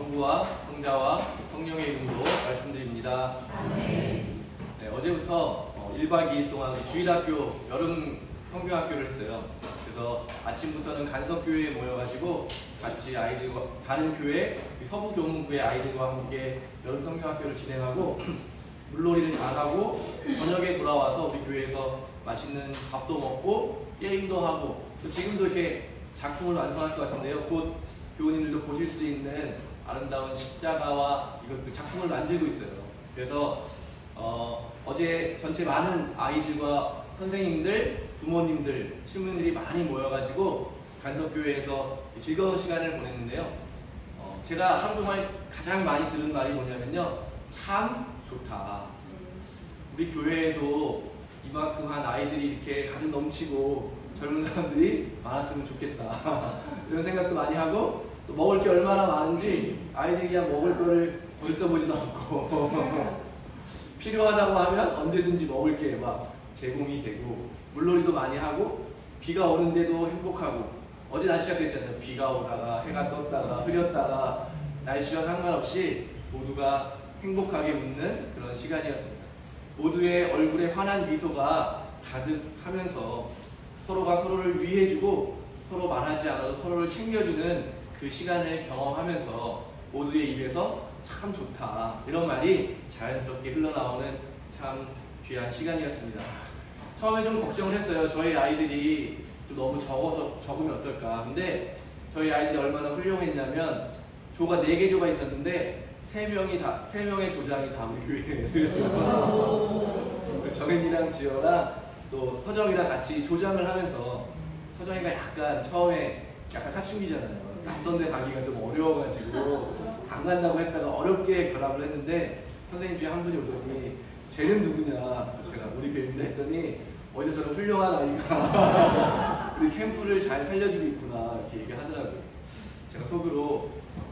성부와 성자와 성령의 이름으로 말씀드립니다. 네, 어제부터 1박 2일 동안 우리 주일학교 여름 성경학교를 했어요. 그래서 아침부터는 간석교회에 모여가지고 같이 아이들과 다른 교회 서부교문부의 아이들과 함께 여름 성경학교를 진행하고 물놀이를 다 하고 저녁에 돌아와서 우리 교회에서 맛있는 밥도 먹고 게임도 하고, 그래서 지금도 이렇게 작품을 완성할 것 같은데요. 곧 교우님들도 보실 수 있는 아름다운 십자가와 이것들 작품을 만들고 있어요. 그래서 어제 전체 많은 아이들과 선생님들, 부모님들, 시민들이 많이 모여가지고 간석교회에서 즐거운 시간을 보냈는데요. 제가 하루 종일 가장 많이 들은 말이 뭐냐면요, 참 좋다. 우리 교회에도 이만큼 한 아이들이 이렇게 가득 넘치고 젊은 사람들이 많았으면 좋겠다. 이런 생각도 많이 하고, 또 먹을 게 얼마나 많은지 아이들이 그냥 먹을 거를 거들떠보지도 않고 필요하다고 하면 언제든지 먹을 게 막 제공이 되고, 물놀이도 많이 하고, 비가 오는데도 행복하고. 어제 날씨가 그랬잖아요. 비가 오다가 해가 떴다가 흐렸다가 날씨와 상관없이 모두가 행복하게 웃는 그런 시간이었습니다. 모두의 얼굴에 환한 미소가 가득하면서 서로가 서로를 위해주고 서로 말하지 않아도 서로를 챙겨주는 그 시간을 경험하면서 모두의 입에서 참 좋다, 이런 말이 자연스럽게 흘러나오는 참 귀한 시간이었습니다. 처음에 좀 걱정을 했어요. 저희 아이들이 좀 너무 적으면 어떨까. 근데 저희 아이들이 얼마나 훌륭했냐면, 조가 4개 조가 있었는데 3명의 조장이 다 우리 교회에 들렸어요. 정인이랑 지효랑 또 서정이랑 같이 조장을 하면서, 서정이가 약간 처음에 약간 사춘기잖아요. 낯선 데 가기가 좀 어려워가지고 안 간다고 했다가 어렵게 결합을 했는데, 선생님 중에 한 분이 오더니 쟤는 누구냐, 제가 우리 교회입니다 했더니 어디서 저런 훌륭한 아이가 우리 캠프를 잘 살려주고 있구나, 이렇게 얘기하더라고요. 제가 속으로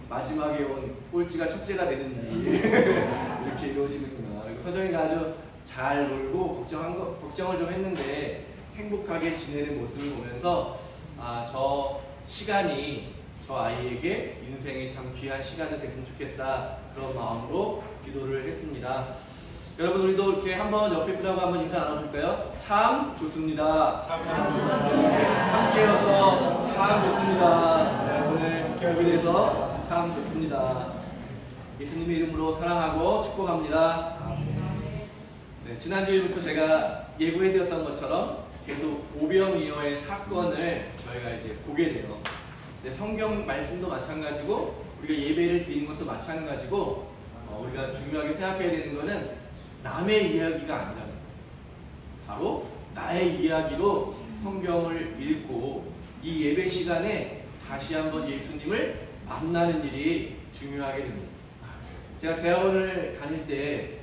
마지막에 온 꼴찌가 첫째가 되는 일 이렇게 이루어지는구나. 그리고 서정이가 아주 잘 놀고 걱정을 좀 했는데 행복하게 지내는 모습을 보면서, 저 시간이 저 아이에게 인생의 참 귀한 시간이 됐으면 좋겠다, 그런 마음으로 기도를 했습니다. 여러분, 우리도 이렇게 한번 옆에 분하고 한번 인사 나눠줄까요? 참 좋습니다. 참 좋습니다. 함께여서 참 좋습니다. 네, 오늘 교회에서 참 좋습니다. 예수님의 이름으로 사랑하고 축복합니다. 네, 지난주일부터 제가 예고해드렸던 것처럼 계속 오병이어의 사건을 저희가 이제 보게 돼요. 네, 성경 말씀도 마찬가지고 우리가 예배를 드리는 것도 마찬가지고, 우리가 중요하게 생각해야 되는 것은 남의 이야기가 아니라 바로 나의 이야기로 성경을 읽고 이 예배 시간에 다시 한번 예수님을 만나는 일이 중요하게 됩니다. 제가 대학원을 다닐 때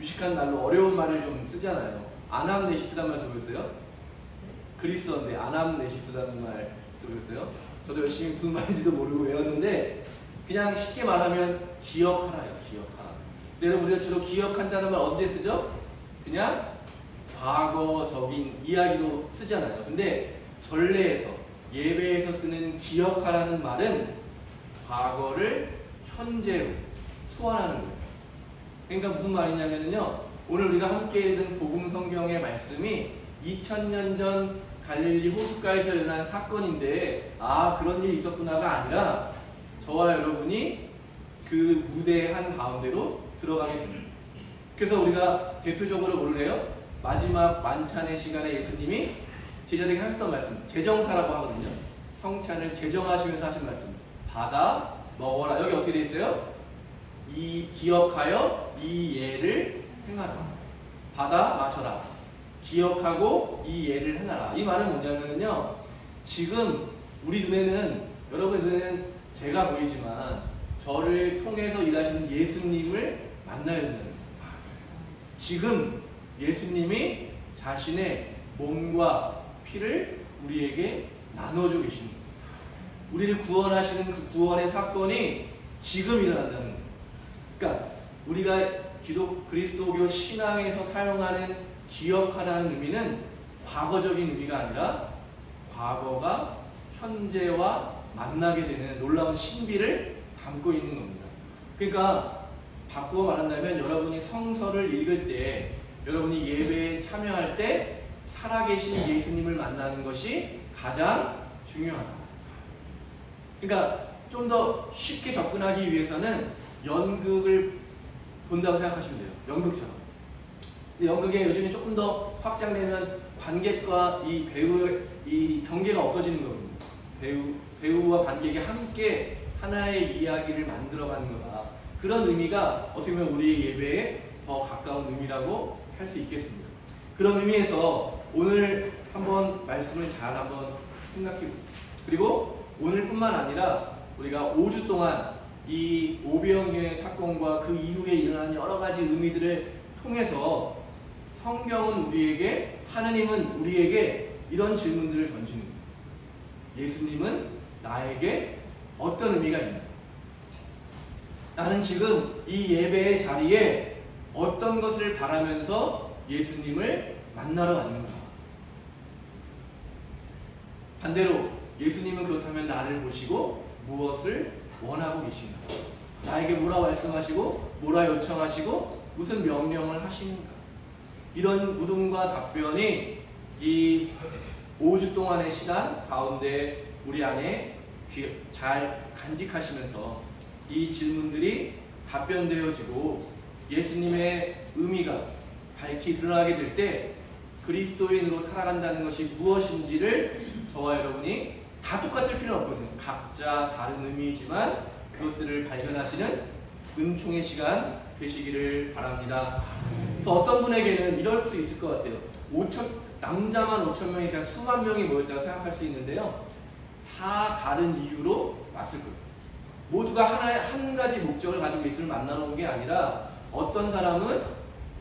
유식한 날로 어려운 말을 좀 쓰잖아요. 아남네시스라는 말 들어보셨어요? 그리스어인데 아남네시스라는 말 들어보셨어요? 저도 열심히 무슨 말인지도 모르고 외웠는데, 그냥 쉽게 말하면 기억하라요. 기억하라. 근데 여러분, 우리가 주로 기억한다는 말 언제 쓰죠? 그냥 과거적인 이야기로 쓰잖아요. 근데 전례에서, 예배에서 쓰는 기억하라는 말은 과거를 현재로 소환하는 거예요. 그러니까 무슨 말이냐면요, 오늘 우리가 함께 읽은 복음 성경의 말씀이 2000년 전 갈릴리 호숫가에서 일어난 사건인데, 그런 일이 있었구나가 아니라 저와 여러분이 그 무대의 한 가운데로 들어가게 됩니다. 그래서 우리가 대표적으로 뭘 해요? 마지막 만찬의 시간에 예수님이 제자들에게 하셨던 말씀, 제정사라고 하거든요. 성찬을 제정하시면서 하신 말씀, 받아 먹어라. 여기 어떻게 돼 있어요? 이 기억하여 이 예를 행하라. 받아 마셔라. 기억하고 이 예를 행하라. 이 말은 뭐냐면요, 지금 우리 눈에는, 여러분 눈에는 제가 보이지만 저를 통해서 일하시는 예수님을 만나야 된다는 거예요. 지금 예수님이 자신의 몸과 피를 우리에게 나눠주고 계십니다. 우리를 구원하시는 그 구원의 사건이 지금 일어난다는 거예요. 그러니까 우리가 그리스도교 신앙에서 사용하는 기억하라는 의미는 과거적인 의미가 아니라 과거가 현재와 만나게 되는 놀라운 신비를 담고 있는 겁니다. 그러니까 바꾸어 말한다면 여러분이 성서를 읽을 때, 여러분이 예배에 참여할 때 살아계신 예수님을 만나는 것이 가장 중요하다. 그러니까 좀 더 쉽게 접근하기 위해서는 연극을 본다고 생각하시면 돼요. 연극처럼. 근데 연극에 요즘에 조금 더 확장되면 관객과 이 배우의 이 경계가 없어지는 거거든요. 배우와 관객이 함께 하나의 이야기를 만들어가는 거다. 그런 의미가 어떻게 보면 우리의 예배에 더 가까운 의미라고 할 수 있겠습니다. 그런 의미에서 오늘 한번 말씀을 잘 한번 생각해보고, 그리고 오늘뿐만 아니라 우리가 5주 동안 이 오병이어의 사건과 그 이후에 일어난 여러 가지 의미들을 통해서 성경은 우리에게, 하느님은 우리에게 이런 질문들을 던지는 거예요. 예수님은 나에게 어떤 의미가 있나? 나는 지금 이 예배의 자리에 어떤 것을 바라면서 예수님을 만나러 왔는가? 반대로 예수님은 그렇다면 나를 보시고 무엇을 원하고 계신가? 나에게 뭐라 말씀하시고 뭐라 요청하시고 무슨 명령을 하시는가? 이런 물음과 답변이 이 5주 동안의 시간 가운데 우리 안에 잘 간직하시면서 이 질문들이 답변되어지고 예수님의 의미가 밝히 드러나게 될 때 그리스도인으로 살아간다는 것이 무엇인지를 저와 여러분이 다 똑같을 필요는 없거든요. 각자 다른 의미이지만 그것들을 발견하시는 은총의 시간 되시기를 바랍니다. 그래서 어떤 분에게는 이럴 수 있을 것 같아요. 남자만 5천 명이 그냥 수만 명이 모였다고 생각할 수 있는데요. 다 다른 이유로 왔을 거예요. 모두가 한 가지 목적을 가지고 예수를 만나러 온 게 아니라 어떤 사람은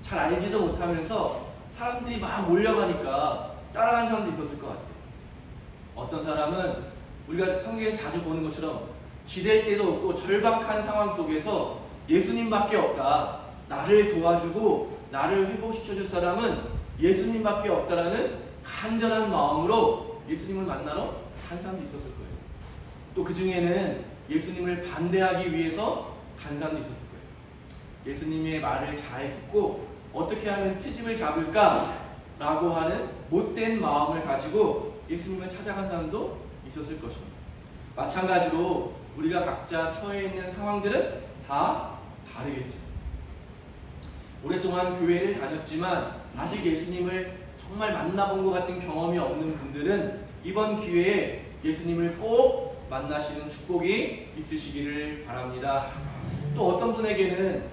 잘 알지도 못하면서 사람들이 막 몰려가니까 따라간 사람도 있었을 것 같아요. 어떤 사람은 우리가 성경에서 자주 보는 것처럼 기댈 데도 없고 절박한 상황 속에서 예수님밖에 없다. 나를 도와주고 나를 회복시켜줄 사람은 예수님밖에 없다라는 간절한 마음으로 예수님을 만나러 간 사람도 있었을 거예요. 또 그 중에는 예수님을 반대하기 위해서 간 사람도 있었을 거예요. 예수님의 말을 잘 듣고 어떻게 하면 트집을 잡을까라고 하는 못된 마음을 가지고 예수님을 찾아간 사람도 있었을 것입니다. 마찬가지로 우리가 각자 처해 있는 상황들은 다 다르겠죠. 오랫동안 교회를 다녔지만 아직 예수님을 정말 만나본 것 같은 경험이 없는 분들은 이번 기회에 예수님을 꼭 만나시는 축복이 있으시기를 바랍니다. 또 어떤 분에게는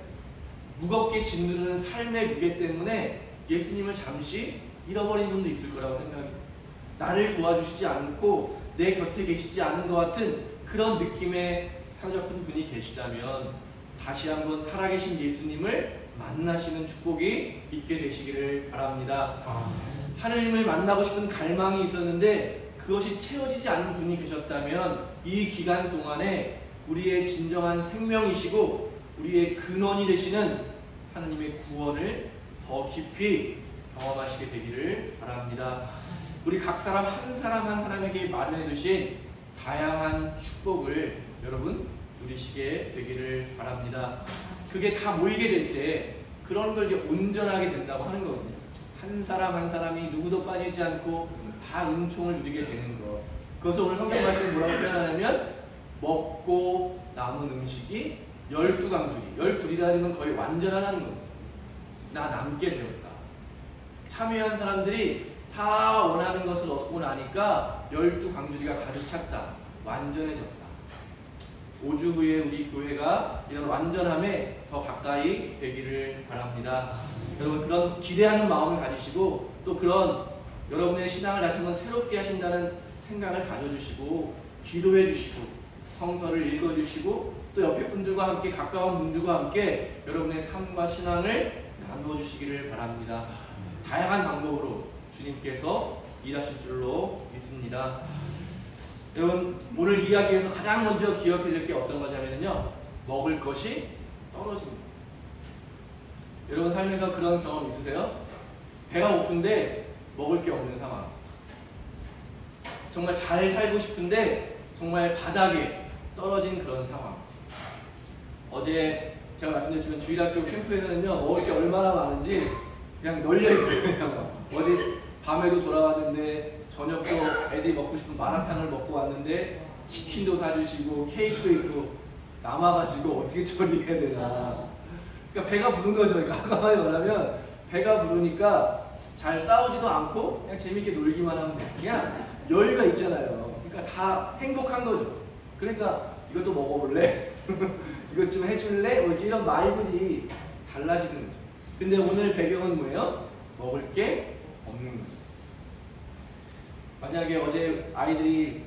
무겁게 짓누르는 삶의 무게 때문에 예수님을 잠시 잃어버린 분도 있을 거라고 생각합니다. 나를 도와주시지 않고 내 곁에 계시지 않은 것 같은 그런 느낌에 사로잡힌 분이 계시다면 다시 한번 살아계신 예수님을 만나시는 축복이 있게 되시기를 바랍니다. 하나님을 만나고 싶은 갈망이 있었는데 그것이 채워지지 않은 분이 계셨다면 이 기간 동안에 우리의 진정한 생명이시고 우리의 근원이 되시는 하나님의 구원을 더 깊이 경험하시게 되기를 바랍니다. 우리 각 사람 한 사람에게 마련해 두신 다양한 축복을 여러분 누리시게 되기를 바랍니다. 그게 다 모이게 될 때 그런 걸 이제 온전하게 된다고 하는 거거든요. 한 사람이 누구도 빠지지 않고 다 은총을 누리게 되는 것. 그것을 오늘 성경 말씀에 뭐라고 표현하냐면 먹고 남은 음식이 12강줄이, 12이라는 건 거의 완전하다는 겁니다. 나 남게 되었다. 참여한 사람들이 다 원하는 것을 얻고 나니까 12강줄이가 가득 찼다. 완전해졌다. 5주 후에 우리 교회가 이런 완전함에 더 가까이 되기를 바랍니다. 여러분 그런 기대하는 마음을 가지시고 또 그런 여러분의 신앙을 다시 한번 새롭게 하신다는 생각을 가져주시고 기도해 주시고 성서를 읽어주시고 또 옆에 분들과 함께 가까운 분들과 함께 여러분의 삶과 신앙을 나누어 주시기를 바랍니다. 다양한 방법으로 주님께서 일하실 줄로 믿습니다. 여러분 오늘 이야기에서 가장 먼저 기억해야 될 게 어떤 거냐면요, 먹을 것이 떨어집니다. 여러분 삶에서 그런 경험 있으세요? 배가 고픈데 먹을 게 없는 상황. 정말 잘 살고 싶은데 정말 바닥에 떨어진 그런 상황. 어제 제가 말씀드렸지만 주일학교 캠프에서는요 먹을 게 얼마나 많은지 그냥 널려 있어요. 그냥 어제 밤에도 돌아왔는데 저녁도 애들이 먹고 싶은 마라탕을 먹고 왔는데 치킨도 사주시고 케이크도 있고 남아가지고 어떻게 처리해야 되나. 그러니까 배가 부른 거죠. 그러니까 가만히 말하면 배가 부르니까 잘 싸우지도 않고 그냥 재밌게 놀기만 하면 돼. 그냥 여유가 있잖아요. 그러니까 다 행복한 거죠. 그러니까 이것도 먹어볼래? 이것 좀 해줄래? 뭐 이런 말들이 달라지는 거죠. 근데 오늘 배경은 뭐예요? 먹을 게 없는 거죠. 만약에 어제 아이들이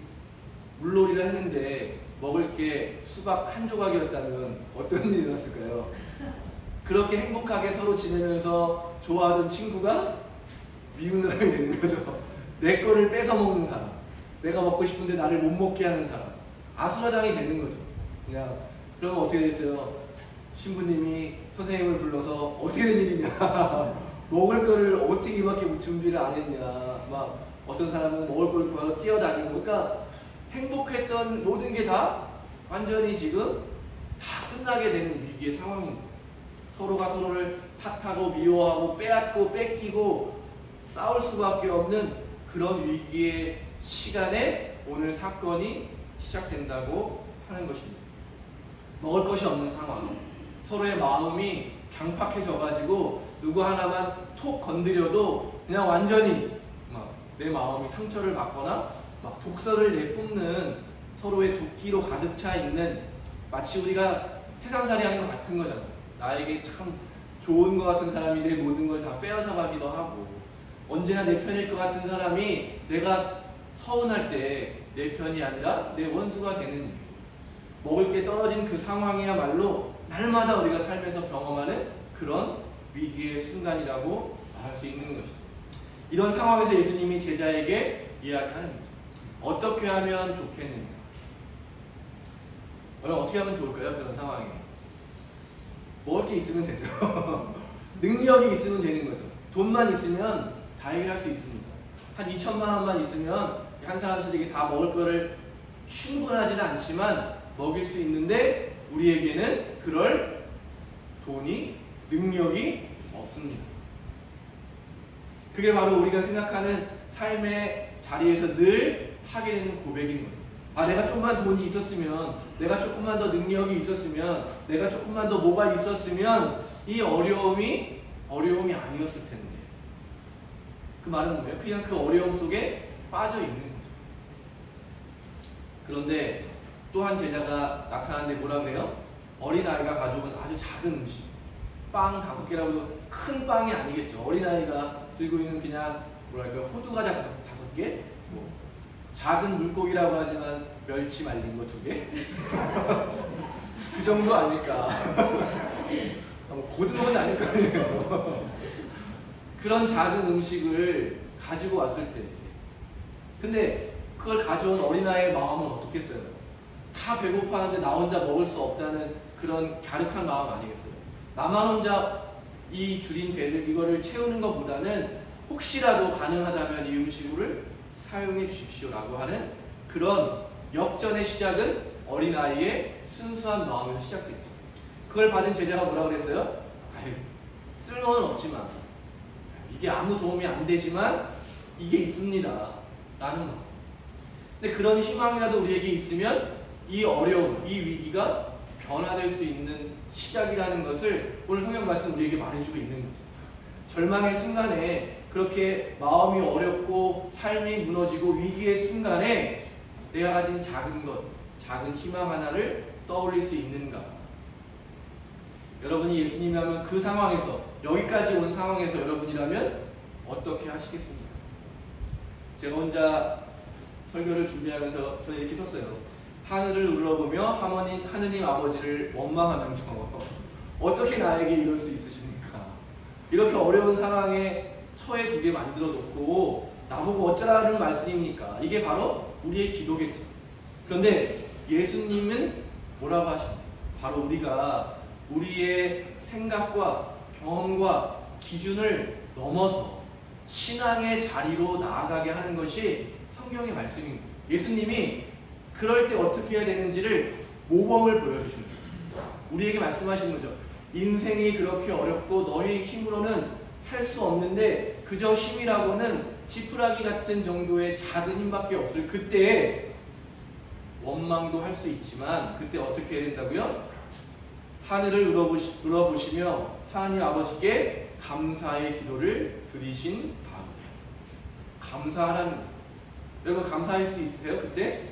물놀이를 했는데 먹을 게 수박 한 조각이었다면 어떤 일이 일어났을까요? 그렇게 행복하게 서로 지내면서 좋아하던 친구가 미운 사람이 되는 거죠. 내 거를 뺏어 먹는 사람, 내가 먹고 싶은데 나를 못 먹게 하는 사람, 아수라장이 되는 거죠. 그냥 그러면 어떻게 됐어요? 신부님이 선생님을 불러서 어떻게 된 일이냐, 먹을 거를 어떻게 이밖에 준비를 안 했냐, 막 어떤 사람은 먹을 걸 구하러 뛰어다니고, 그러니까 행복했던 모든 게 다 완전히 지금 다 끝나게 되는 위기의 상황입니다. 서로가 서로를 탓하고 미워하고 빼앗고 뺏기고 싸울 수밖에 없는 그런 위기의 시간에 오늘 사건이 시작된다고 하는 것입니다. 먹을 것이 없는 상황, 서로의 마음이 강팍해져가지고 누구 하나만 톡 건드려도 그냥 완전히 막 내 마음이 상처를 받거나 막 독서를 내뿜는 서로의 도끼로 가득 차 있는, 마치 우리가 세상살이 하는 것 같은 거잖아요. 나에게 참 좋은 것 같은 사람이 내 모든 걸 다 빼앗아 가기도 하고, 언제나 내 편일 것 같은 사람이 내가 서운할 때 내 편이 아니라 내 원수가 되는, 먹을 게 떨어진 그 상황이야말로 날마다 우리가 삶에서 경험하는 그런 위기의 순간이라고 말할 수 있는 것입니다. 이런 상황에서 예수님이 제자에게 이야기하는 거죠. 어떻게 하면 좋겠느냐? 여러분 어떻게 하면 좋을까요? 그런 상황에 먹을 게 있으면 되죠. 능력이 있으면 되는 거죠. 돈만 있으면 다 해결할 수 있습니다. 한 2천만 원만 있으면 한 사람들에게 다 먹을 거를 충분하지는 않지만 먹일 수 있는데, 우리에게는 그럴 돈이, 능력이 없습니다. 그게 바로 우리가 생각하는 삶의 자리에서 늘 하게 되는 고백인 거죠. 아, 내가 조금만 돈이 있었으면, 내가 조금만 더 능력이 있었으면, 내가 조금만 더 뭐가 있었으면 이 어려움이 아니었을 텐데. 그 말은 뭐예요? 그냥 그 어려움 속에 빠져 있는 거죠. 그런데 또 한 제자가 나타났는데 뭐라 그래요? 어린아이가 가져온 아주 작은 음식, 빵 5개라고 해도 큰 빵이 아니겠죠. 어린아이가 들고 있는 그냥 뭐랄까 호두과자 5개, 뭐 작은 물고기라고 하지만 멸치 말린 거 2개, 그 정도 아닐까. 고등어는 아닐 거 아니에요. 그런 작은 음식을 가지고 왔을 때, 근데 그걸 가져온 어린아이의 마음은 어떻겠어요? 다 배고파하는데 나 혼자 먹을 수 없다는 그런 갸륵한 마음 아니겠어요? 나만 혼자 이 줄인 배를 이거를 채우는 것보다는 혹시라도 가능하다면 이 음식을 사용해 주십시오라고 하는 그런 역전의 시작은 어린아이의 순수한 마음에서 시작됐죠. 그걸 받은 제자가 뭐라 그랬어요? 아유, 쓸모는 없지만, 이게 아무 도움이 안 되지만 이게 있습니다 라는 말. 근데 그런 희망이라도 우리에게 있으면 이 어려움, 이 위기가 변화될 수 있는 시작이라는 것을 오늘 성경 말씀 우리에게 말해주고 있는 거죠. 절망의 순간에, 그렇게 마음이 어렵고 삶이 무너지고 위기의 순간에 내가 가진 작은 것, 작은 희망 하나를 떠올릴 수 있는가? 여러분이 예수님이 하면 그 상황에서, 여기까지 온 상황에서 여러분이라면 어떻게 하시겠습니까? 제가 혼자 설교를 준비하면서 저는 이렇게 썼어요. 하늘을 눌러보며 하느님 아버지를 원망하면서 어떻게 나에게 이럴 수 있으십니까? 이렇게 어려운 상황에 처해 두게 만들어 놓고 나보고 어쩌라는 말씀입니까? 이게 바로 우리의 기도겠죠. 그런데 예수님은 뭐라고 하십니까? 바로 우리가 우리의 생각과 경험과 기준을 넘어서 신앙의 자리로 나아가게 하는 것이 성경의 말씀입니다. 예수님이 그럴 때 어떻게 해야 되는지를 모범을 보여주십니다. 우리에게 말씀하시는 거죠. 인생이 그렇게 어렵고 너희 힘으로는 할 수 없는데 그저 힘이라고는 지푸라기 같은 정도의 작은 힘밖에 없을 그때에 원망도 할 수 있지만 그때 어떻게 해야 된다고요? 하늘을 울어보시며 하나님 아버지께 감사의 기도를 드리신 다음에 감사하라는 거예요. 여러분 감사할 수 있으세요? 그때?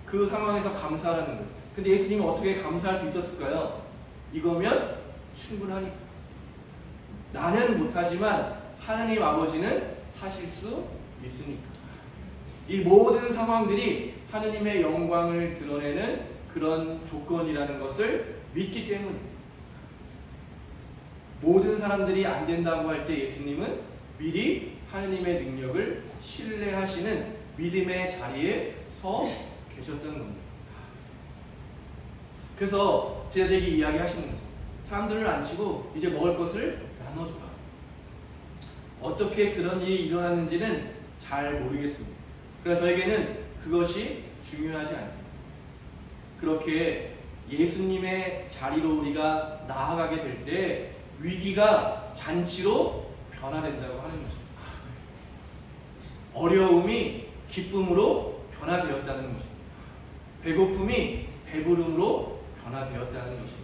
그 상황에서 감사하라는 거예요. 근데 예수님은 어떻게 감사할 수 있었을까요? 이거면 충분하니까. 나는 못하지만 하나님 아버지는 하실 수 있으니까. 이 모든 상황들이 하느님의 영광을 드러내는 그런 조건이라는 것을 믿기 때문에 모든 사람들이 안 된다고 할 때 예수님은 미리 하느님의 능력을 신뢰하시는 믿음의 자리에 서 계셨던 겁니다. 그래서 제자들에게 이야기하시는 거죠. 사람들을 안 치고 이제 먹을 것을 나눠줘라. 어떻게 그런 일이 일어났는지는 잘 모르겠습니다. 그래서 저에게는 그것이 중요하지 않습니다. 그렇게 예수님의 자리로 우리가 나아가게 될 때 위기가 잔치로 변화된다고 하는 것입니다. 어려움이 기쁨으로 변화되었다는 것입니다. 배고픔이 배부름으로 변화되었다는 것입니다.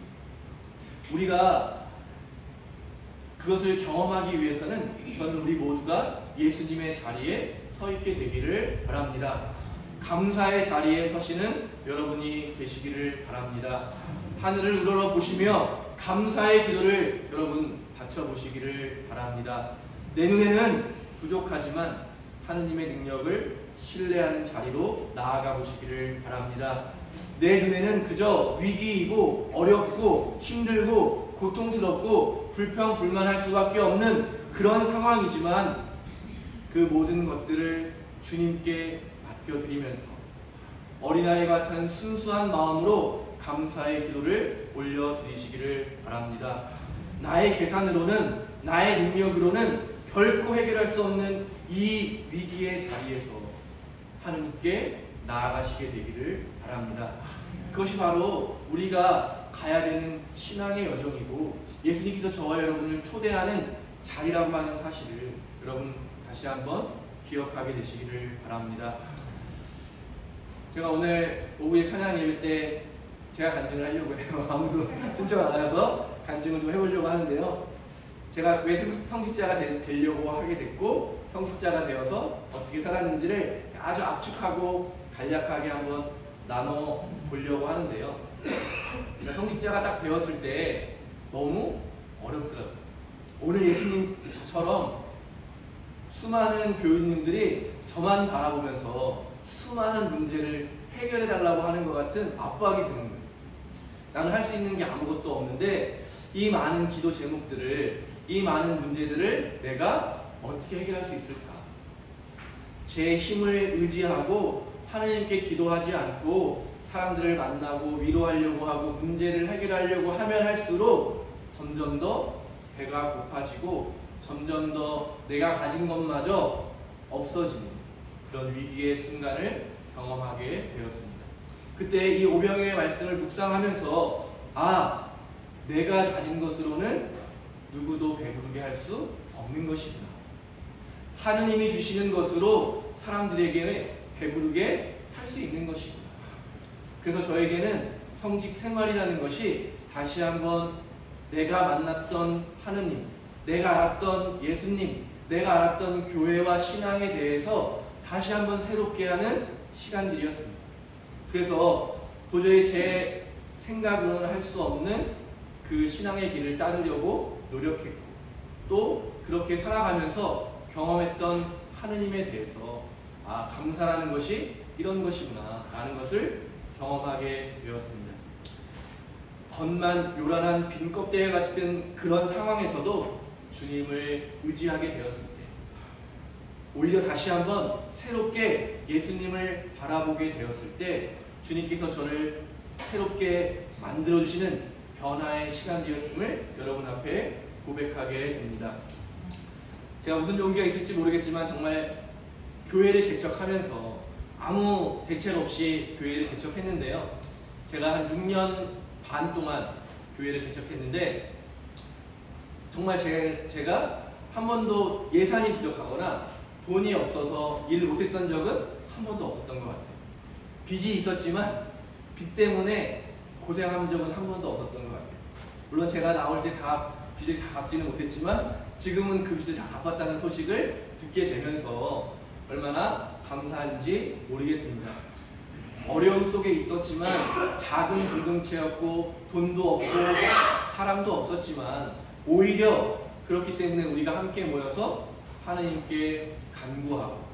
우리가 그것을 경험하기 위해서는 저는 우리 모두가 예수님의 자리에 서 있게 되기를 바랍니다. 감사의 자리에 서시는 여러분이 되시기를 바랍니다. 하늘을 우러러 보시며 감사의 기도를 여러분 바쳐보시기를 바랍니다. 내 눈에는 부족하지만 하느님의 능력을 신뢰하는 자리로 나아가 보시기를 바랍니다. 내 눈에는 그저 위기이고 어렵고 힘들고 고통스럽고 불평불만할 수밖에 없는 그런 상황이지만 그 모든 것들을 주님께 맡겨드리면서 어린아이 같은 순수한 마음으로 감사의 기도를 올려드리시기를 바랍니다. 나의 계산으로는 나의 능력으로는 결코 해결할 수 없는 이 위기의 자리에서 하느님께 나아가시게 되기를 바랍니다. 그것이 바로 우리가 가야 되는 신앙의 여정이고 예수님께서 저와 여러분을 초대하는 자리라고 하는 사실을 여러분 다시 한번 기억하게 되시기를 바랍니다. 제가 오늘 오후에 찬양 예배 때 제가 간증을 하려고 해요. 아무도 신청 안 하셔서 간증을 좀 해보려고 하는데요. 제가 왜 성직자가 되려고 하게 됐고 성직자가 되어서 어떻게 살았는지를 아주 압축하고 간략하게 한번 나눠 보려고 하는데요. 제가 성직자가 딱 되었을 때 너무 어렵더라고요. 오늘 예수님처럼 수많은 교인님들이 저만 바라보면서 수많은 문제를 해결해 달라고 하는 것 같은 압박이 드는 거예요. 나는 할 수 있는 게 아무것도 없는데 이 많은 기도 제목들을 이 많은 문제들을 내가 어떻게 해결할 수 있을까? 제 힘을 의지하고 하나님께 기도하지 않고 사람들을 만나고 위로하려고 하고 문제를 해결하려고 하면 할수록 점점 더 배가 고파지고 점점 더 내가 가진 것마저 없어지는 그런 위기의 순간을 경험하게 되었습니다. 그때 이 오병이어의 말씀을 묵상하면서 내가 가진 것으로는 누구도 배부르게 할 수 없는 것이구나. 하느님이 주시는 것으로 사람들에게 배부르게 할 수 있는 것이구나. 그래서 저에게는 성직 생활이라는 것이 다시 한번 내가 만났던 하느님, 내가 알았던 예수님, 내가 알았던 교회와 신앙에 대해서 다시 한번 새롭게 하는 시간들이었습니다. 그래서 도저히 제 생각으로는 할 수 없는 그 신앙의 길을 따르려고 노력했고 또 그렇게 살아가면서 경험했던 하느님에 대해서 감사라는 것이 이런 것이구나 라는 것을 경험하게 되었습니다. 겉만 요란한 빈 껍데기 같은 그런 상황에서도 주님을 의지하게 되었을 때 오히려 다시 한번 새롭게 예수님을 바라보게 되었을 때 주님께서 저를 새롭게 만들어주시는 변화의 시간이었음을 여러분 앞에 고백하게 됩니다. 제가 무슨 용기가 있을지 모르겠지만 정말 교회를 개척하면서 아무 대책 없이 교회를 개척했는데요. 제가 한 6년 반 동안 교회를 개척했는데 정말 제가 한 번도 예산이 부족하거나 돈이 없어서 일을 못했던 적은 한 번도 없었던 것 같아요. 빚이 있었지만 빚 때문에 고생한 적은 한 번도 없었던 것 같아요. 물론 제가 나올 때 다 빚을 다 갚지는 못했지만 지금은 그 빚을 다 갚았다는 소식을 듣게 되면서 얼마나 감사한지 모르겠습니다. 어려움 속에 있었지만 작은 공동체였고 돈도 없고 사람도 없었지만 오히려 그렇기 때문에 우리가 함께 모여서 하느님께 간구하고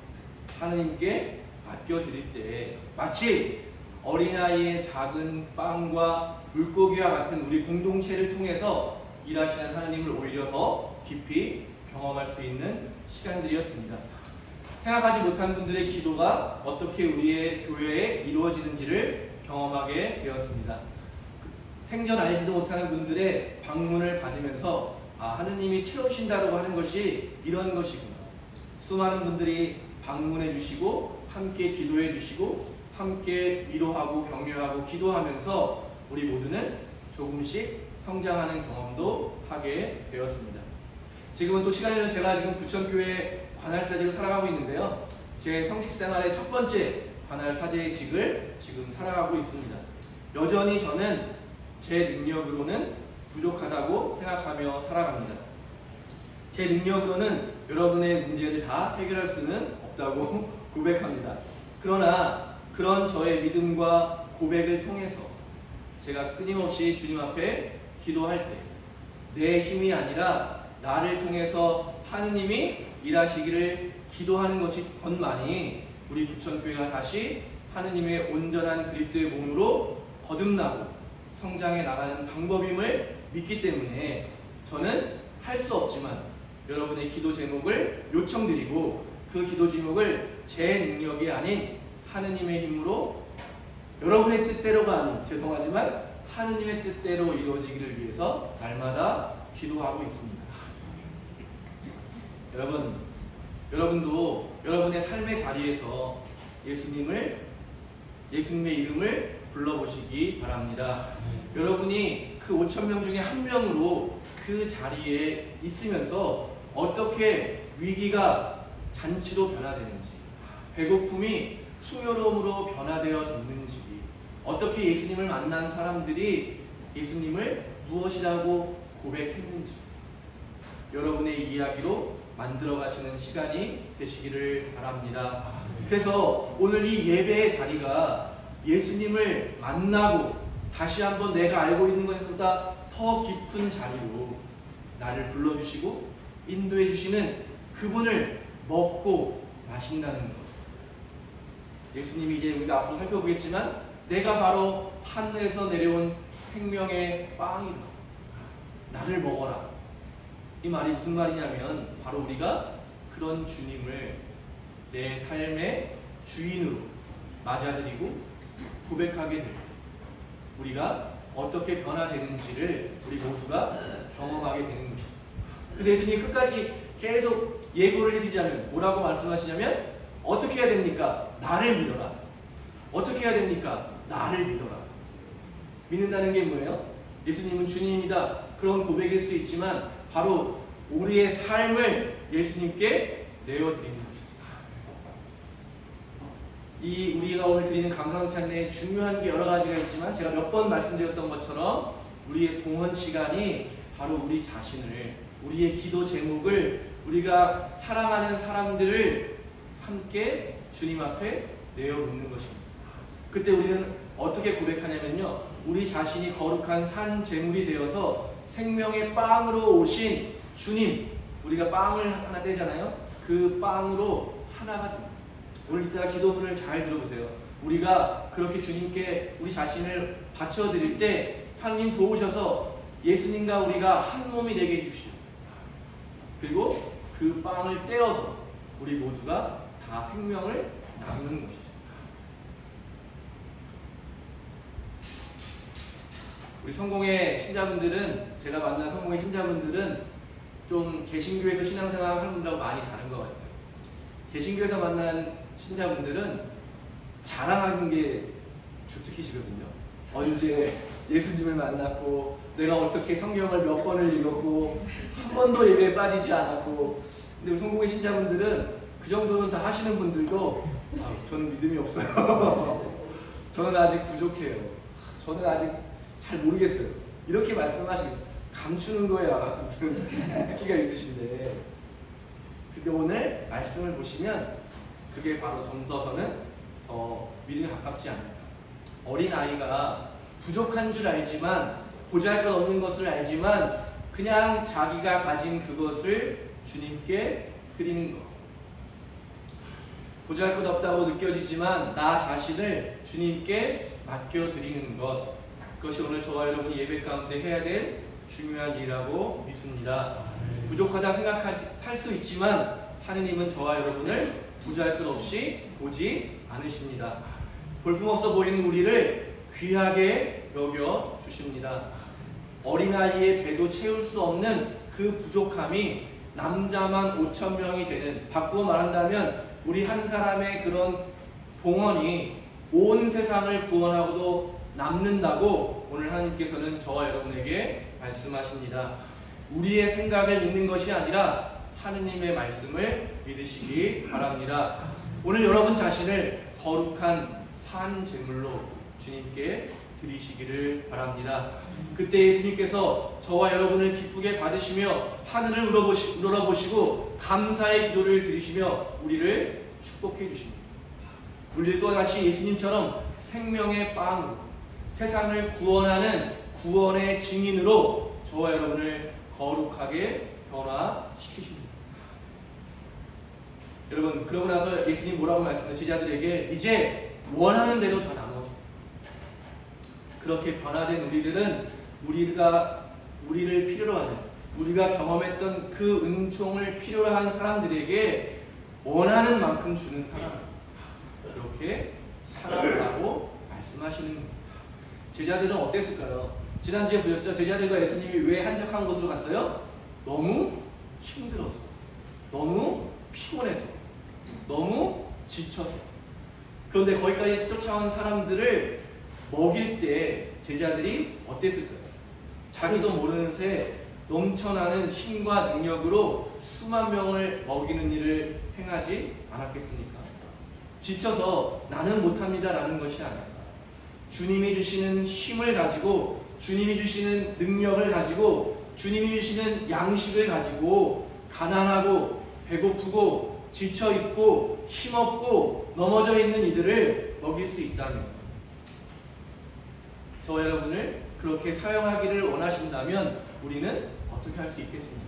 하느님께 맡겨드릴 때 마치 어린아이의 작은 빵과 물고기와 같은 우리 공동체를 통해서 일하시는 하나님을 오히려 더 깊이 경험할 수 있는 시간들이었습니다. 생각하지 못한 분들의 기도가 어떻게 우리의 교회에 이루어지는지를 경험하게 되었습니다. 생전 알지도 못하는 분들의 방문을 받으면서 하느님이 채우신다고 하는 것이 이런 것이구나. 수많은 분들이 방문해 주시고 함께 기도해 주시고 함께 위로하고 격려하고 기도하면서 우리 모두는 조금씩 성장하는 경험도 하게 되었습니다. 지금은 또 시간이 되어서 제가 지금 부천교회 관할사직을 살아가고 있는데요. 제 성직생활의 첫 번째 관할사제직을 지금 살아가고 있습니다. 여전히 저는 제 능력으로는 부족하다고 생각하며 살아갑니다. 제 능력으로는 여러분의 문제를 다 해결할 수는 없다고 고백합니다. 그러나 그런 저의 믿음과 고백을 통해서 제가 끊임없이 주님 앞에 기도할 때 내 힘이 아니라 나를 통해서 하느님이 일하시기를 기도하는 것만이 우리 부천교회가 다시 하느님의 온전한 그리스도의 몸으로 거듭나고 성장해 나가는 방법임을 믿기 때문에 저는 할 수 없지만 여러분의 기도 제목을 요청드리고 그 기도 제목을 제 능력이 아닌 하느님의 힘으로 여러분의 뜻대로가 아닌 죄송하지만 하느님의 뜻대로 이루어지기를 위해서 날마다 기도하고 있습니다. 여러분도 여러분의 삶의 자리에서 예수님의 이름을 불러보시기 바랍니다. 여러분이 그 5,000명 중에 한 명으로 그 자리에 있으면서 어떻게 위기가 잔치로 변화되는지, 배고픔이 풍요로움으로 변화되어졌는지, 어떻게 예수님을 만난 사람들이 예수님을 무엇이라고 고백했는지 여러분의 이야기로 만들어 가시는 시간이 되시기를 바랍니다. 그래서 오늘 이 예배의 자리가 예수님을 만나고 다시 한번 내가 알고 있는 것보다 더 깊은 자리로 나를 불러주시고 인도해 주시는 그분을 먹고 마신다는 것. 예수님이 이제 우리가 앞으로 살펴보겠지만 내가 바로 하늘에서 내려온 생명의 빵이다. 나를 먹어라. 이 말이 무슨 말이냐면 바로 우리가 그런 주님을 내 삶의 주인으로 맞아들이고 고백하게 될 때 우리가 어떻게 변화되는지를 우리 모두가 경험하게 되는 것이죠. 그래서 예수님이 끝까지 계속 예고를 해드리자면 뭐라고 말씀하시냐면 어떻게 해야 됩니까? 나를 믿어라. 어떻게 해야 됩니까? 나를 믿어라. 믿는다는 게 뭐예요? 예수님은 주님입니다. 그런 고백일 수 있지만 바로 우리의 삶을 예수님께 내어드리는 것이죠. 이 우리가 오늘 드리는 감사찬양에 중요한 게 여러 가지가 있지만 제가 몇 번 말씀드렸던 것처럼 우리의 봉헌 시간이 바로 우리 자신을, 우리의 기도 제목을, 우리가 사랑하는 사람들을 함께 주님 앞에 내어놓는 것입니다. 그때 우리는 어떻게 고백하냐면요, 우리 자신이 거룩한 산 제물이 되어서 생명의 빵으로 오신 주님, 우리가 빵을 하나 떼잖아요. 그 빵으로 하나가 됩니다. 오늘 이따가 기도문을 잘 들어보세요. 우리가 그렇게 주님께 우리 자신을 바쳐드릴 때 하나님 도우셔서 예수님과 우리가 한 몸이 되게 해주시오. 그리고 그 빵을 떼어서 우리 모두가 다 생명을 나누는 것이죠. 우리 성공의 신자분들은, 제가 만난 성공의 신자분들은 좀 개신교에서 신앙생활 하는 분들하고 많이 다른 것 같아요. 개신교에서 만난 신자분들은 자랑하는 게 주특기시거든요. 언제 예수님을 만났고 내가 어떻게 성경을 몇 번을 읽었고 한 번도 예배에 빠지지 않았고, 근데 우리 성공의 신자분들은 그 정도는 다 하시는 분들도 저는 믿음이 없어요. 저는 아직 부족해요. 저는 아직 잘 모르겠어요. 이렇게 말씀하시고 감추는 거야. 무슨 특기가 있으신데. 근데 오늘 말씀을 보시면 그게 바로 좀 더서는 더 믿음에 가깝지 않을까. 어린 아이가 부족한 줄 알지만, 보잘것없는 것을 알지만 그냥 자기가 가진 그것을 주님께 드리는 것. 보잘것없다고 느껴지지만 나 자신을 주님께 맡겨드리는 것. 그것이 오늘 저와 여러분이 예배 가운데 해야 될 중요한 일이라고 믿습니다. 부족하다 생각할 수 있지만 하느님은 저와 여러분을 보잘것없이 보지 않으십니다. 볼품없어 보이는 우리를 귀하게 여겨 주십니다. 어린아이의 배도 채울 수 없는 그 부족함이 남자만 5,000명이 되는, 바꾸어 말한다면 우리 한 사람의 그런 봉헌이 온 세상을 구원하고도 남는다고 오늘 하나님께서는 저와 여러분에게 말씀하십니다. 우리의 생각을 믿는 것이 아니라 하느님의 말씀을 믿으시기 바랍니다. 오늘 여러분 자신을 거룩한 산 제물로 주님께 드리시기를 바랍니다. 그때 예수님께서 저와 여러분을 기쁘게 받으시며 하늘을 우러러보시고 감사의 기도를 드리시며 우리를 축복해 주십니다. 우리를 또다시 예수님처럼 생명의 빵으로 세상을 구원하는 구원의 증인으로 저와 여러분을 거룩하게 변화시키십니다. 여러분, 그러고 나서 예수님 뭐라고 말씀하시는 제자들에게 이제 원하는 대로 다 나눠줘. 그렇게 변화된 우리들은 우리를 필요로 하는, 우리가 경험했던 그 은총을 필요로 하는 사람들에게 원하는 만큼 주는 사람, 그렇게 살아가라고 말씀하시는 겁니다. 제자들은 어땠을까요? 지난주에 보셨죠? 제자들과 예수님이 왜 한적한 곳으로 갔어요? 너무 힘들어서, 너무 피곤해서, 너무 지쳐서. 그런데 거기까지 쫓아온 사람들을 먹일 때 제자들이 어땠을까요? 자기도 모르는 새 넘쳐나는 힘과 능력으로 수만 명을 먹이는 일을 행하지 않았겠습니까? 지쳐서 나는 못합니다 라는 것이 아니라 주님이 주시는 힘을 가지고, 주님이 주시는 능력을 가지고, 주님이 주시는 양식을 가지고 가난하고 배고프고 지쳐있고 힘없고 넘어져 있는 이들을 먹일 수 있다면, 저와 여러분을 그렇게 사용하기를 원하신다면 우리는 어떻게 할 수 있겠습니까?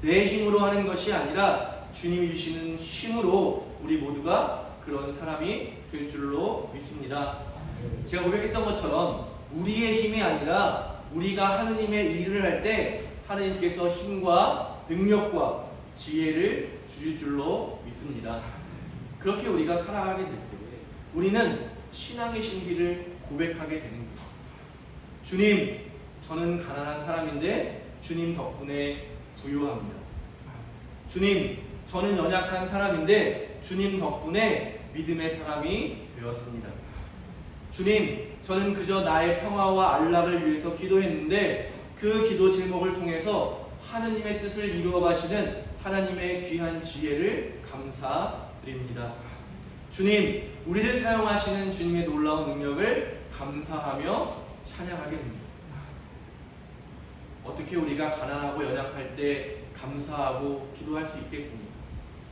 내 힘으로 하는 것이 아니라 주님이 주시는 힘으로 우리 모두가 그런 사람이 될 줄로 믿습니다. 제가 고백했던 것처럼 우리의 힘이 아니라 우리가 하느님의 일을 할 때 하느님께서 힘과 능력과 지혜를 주실 줄로 믿습니다. 그렇게 우리가 살아가게 될 때 우리는 신앙의 신비를 고백하게 되는 거예요. 주님, 저는 가난한 사람인데 주님 덕분에 부유합니다. 주님, 저는 연약한 사람인데 주님 덕분에 믿음의 사람이 되었습니다. 주님, 저는 그저 나의 평화와 안락을 위해서 기도했는데 그 기도 제목을 통해서 하느님의 뜻을 이루어 가시는 하나님의 귀한 지혜를 감사드립니다. 주님, 우리를 사용하시는 주님의 놀라운 능력을 감사하며 찬양하게 됩니다. 어떻게 우리가 가난하고 연약할 때 감사하고 기도할 수 있겠습니까?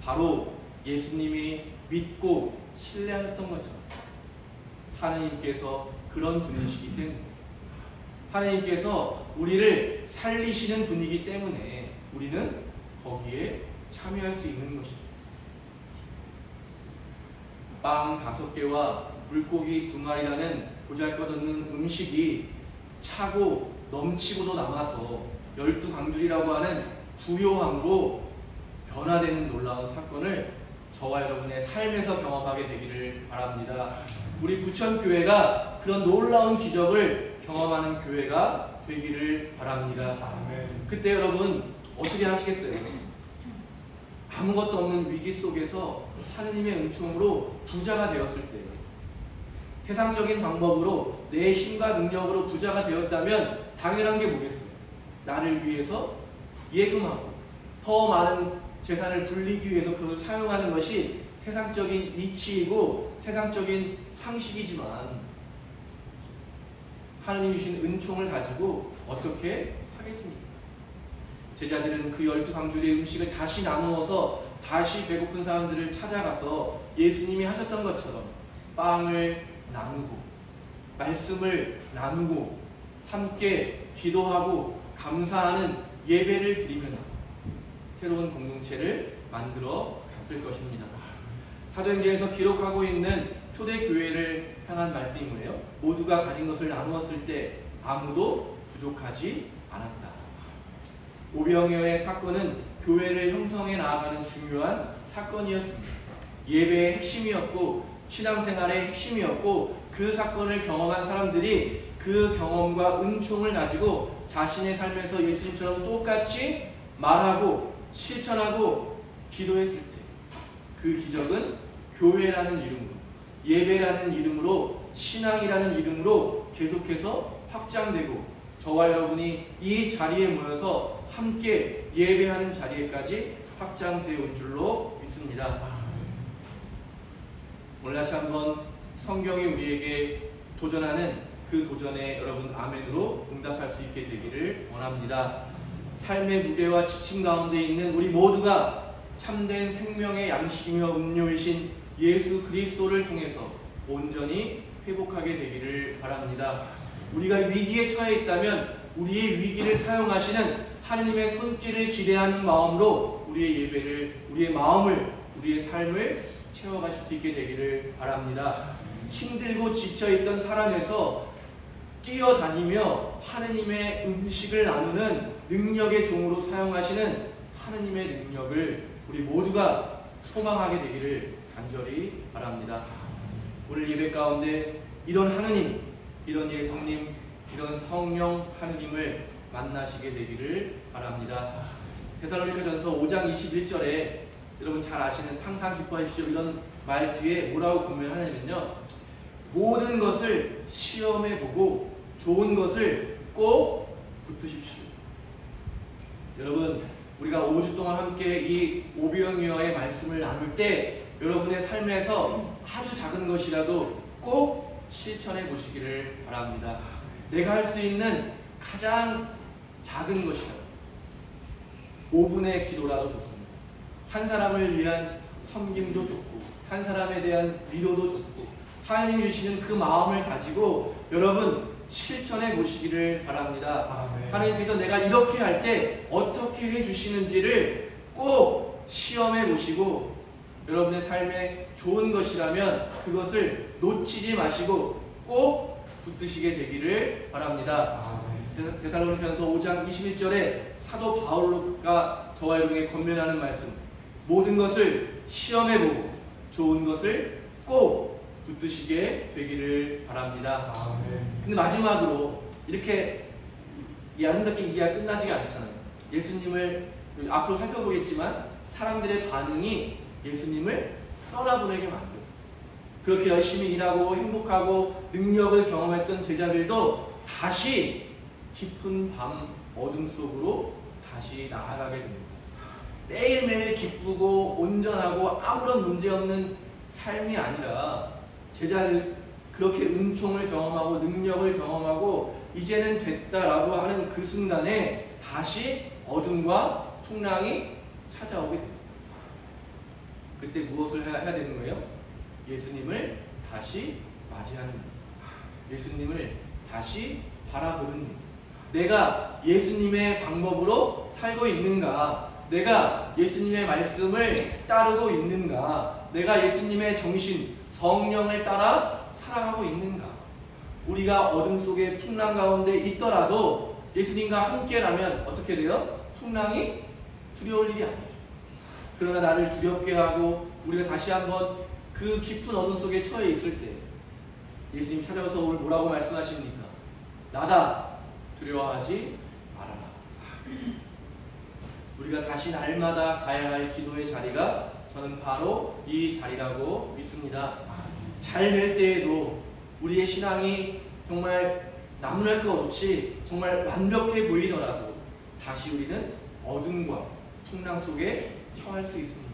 바로 예수님이 믿고 신뢰하셨던 것처럼 하느님께서 그런 분이시기 때문에, 하느님께서 우리를 살리시는 분이기 때문에 우리는 거기에 참여할 수 있는 것이죠. 빵 5개와 물고기 2마리라는 보잘것없는 음식이 차고 넘치고도 남아서 12강줄이라고 하는 부요함으로 변화되는 놀라운 사건을 저와 여러분의 삶에서 경험하게 되기를 바랍니다. 우리 부천교회가 그런 놀라운 기적을 경험하는 교회가 되기를 바랍니다. 그때 여러분 어떻게 하시겠어요? 아무것도 없는 위기 속에서 하느님의 은총으로 부자가 되었을 때, 세상적인 방법으로 내 힘과 능력으로 부자가 되었다면 당연한 게 뭐겠어요? 나를 위해서 예금하고 더 많은 재산을 불리기 위해서 그걸 사용하는 것이 세상적인 이치이고 세상적인 상식이지만 하느님이 주신 은총을 가지고 어떻게 하겠습니까? 제자들은 그 12방주리의 음식을 다시 나누어서 다시 배고픈 사람들을 찾아가서 예수님이 하셨던 것처럼 빵을 나누고 말씀을 나누고 함께 기도하고 감사하는 예배를 드리면서 새로운 공동체를 만들어 갔을 것입니다. 사도행전에서 기록하고 있는 초대교회를 향한 말씀이 뭐예요? 모두가 가진 것을 나누었을 때 아무도 부족하지 않았다. 오병이어의 사건은 교회를 형성해 나아가는 중요한 사건이었습니다. 예배의 핵심이었고 신앙생활의 핵심이었고 그 사건을 경험한 사람들이 그 경험과 은총을 가지고 자신의 삶에서 예수님처럼 똑같이 말하고 실천하고 기도했을 때 그 기적은 교회라는 이름으로 예배라는 이름으로 신앙이라는 이름으로 계속해서 확장되고 저와 여러분이 이 자리에 모여서 함께 예배하는 자리에까지 확장되어 온 줄로 믿습니다. 오늘 다시 한번 성경이 우리에게 도전하는 그 도전에 여러분 아멘으로 응답할 수 있게 되기를 원합니다. 삶의 무게와 지침 가운데 있는 우리 모두가 참된 생명의 양식이며 음료이신 예수 그리스도를 통해서 온전히 회복하게 되기를 바랍니다. 우리가 위기에 처해 있다면 우리의 위기를 사용하시는 하느님의 손길을 기대하는 마음으로 우리의 예배를, 우리의 마음을, 우리의 삶을 채워가실 수 있게 되기를 바랍니다. 힘들고 지쳐있던 사람에서 뛰어다니며 하느님의 음식을 나누는 능력의 종으로 사용하시는 하느님의 능력을 우리 모두가 소망하게 되기를 간절히 바랍니다. 오늘 예배 가운데 이런 하느님, 이런 예수님, 이런 성령 하느님을 만나시게 되기를 바랍니다. 데살로니가전서 5장 21절에 여러분 잘 아시는 항상 기뻐하십시오 이런 말 뒤에 뭐라고 권면하냐면요, 모든 것을 시험해 보고 좋은 것을 꼭 붙드십시오. 여러분 우리가 5주 동안 함께 이 오병이어의 말씀을 나눌 때 여러분의 삶에서 아주 작은 것이라도 꼭 실천해 보시기를 바랍니다. 내가 할 수 있는 가장 작은 것이라도 5분의 기도라도 좋습니다. 한 사람을 위한 섬김도 좋고 한 사람에 대한 위로도 좋고 하나님이 주시는 그 마음을 가지고 여러분 실천해 보시기를 바랍니다. 아멘. 하나님께서 내가 이렇게 할 때 어떻게 해주시는지를 꼭 시험해 보시고 여러분의 삶에 좋은 것이라면 그것을 놓치지 마시고 꼭 붙드시게 되기를 바랍니다. 데살로니가전서 5장 21절에 사도 바울가 저와 여러분에게 권면하는 말씀, 모든 것을 시험해 보고 좋은 것을 꼭 붙드시게 되기를 바랍니다. 근데 마지막으로 이렇게 이 아름답게 이야기가 끝나지가 않잖아요. 예수님을 앞으로 살펴보겠지만 사람들의 반응이 예수님을 떠나보내게 만들었어요. 그렇게 열심히 일하고 행복하고 능력을 경험했던 제자들도 다시 깊은 밤 어둠 속으로 다시 나아가게 됩니다. 매일매일 기쁘고 온전하고 아무런 문제없는 삶이 아니라 제자들 그렇게 은총을 경험하고 능력을 경험하고 이제는 됐다라고 하는 그 순간에 다시 어둠과 풍랑이 찾아오게 됩니다. 그때 무엇을 해야 되는 거예요? 예수님을 다시 맞이하는 것, 예수님을 다시 바라보는 것. 내가 예수님의 방법으로 살고 있는가? 내가 예수님의 말씀을 따르고 있는가? 내가 예수님의 정신, 성령을 따라 살아가고 있는가? 우리가 어둠 속에 풍랑 가운데 있더라도 예수님과 함께라면 어떻게 돼요? 풍랑이 두려울 일이 아니죠. 그러나 나를 두렵게 하고 우리가 다시 한번 그 깊은 어둠 속에 처해 있을 때 예수님 찾아와서 오늘 뭐라고 말씀하십니까? 나다, 두려워하지 말아라. 우리가 다시 날마다 가야 할 기도의 자리가 저는 바로 이 자리라고 믿습니다. 잘 될 때에도 우리의 신앙이 정말 나무랄 것 없이 정말 완벽해 보이더라도 다시 우리는 어둠과 풍랑 속에 처할 수 있습니다.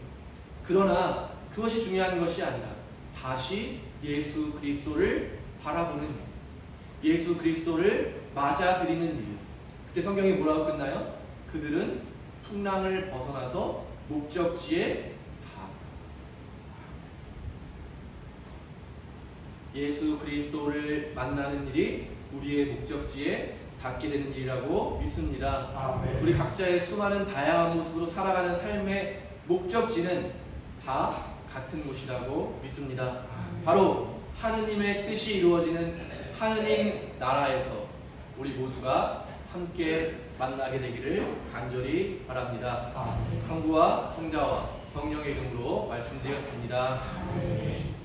그러나 그것이 중요한 것이 아니라 다시 예수 그리스도를 바라보는 일, 예수 그리스도를 맞아들이는 일. 그때 성경이 뭐라고 끝나요? 그들은 풍랑을 벗어나서 목적지에 다. 예수 그리스도를 만나는 일이 우리의 목적지에 닿게 되는 일이라고 믿습니다. 아멘. 우리 각자의 수많은 다양한 모습으로 살아가는 삶의 목적지는 다 같은 곳이라고 믿습니다. 바로 하느님의 뜻이 이루어지는 하느님 나라에서 우리 모두가 함께 만나게 되기를 간절히 바랍니다. 아멘. 성부와 성자와 성령의 이름으로 말씀드렸습니다. 아멘.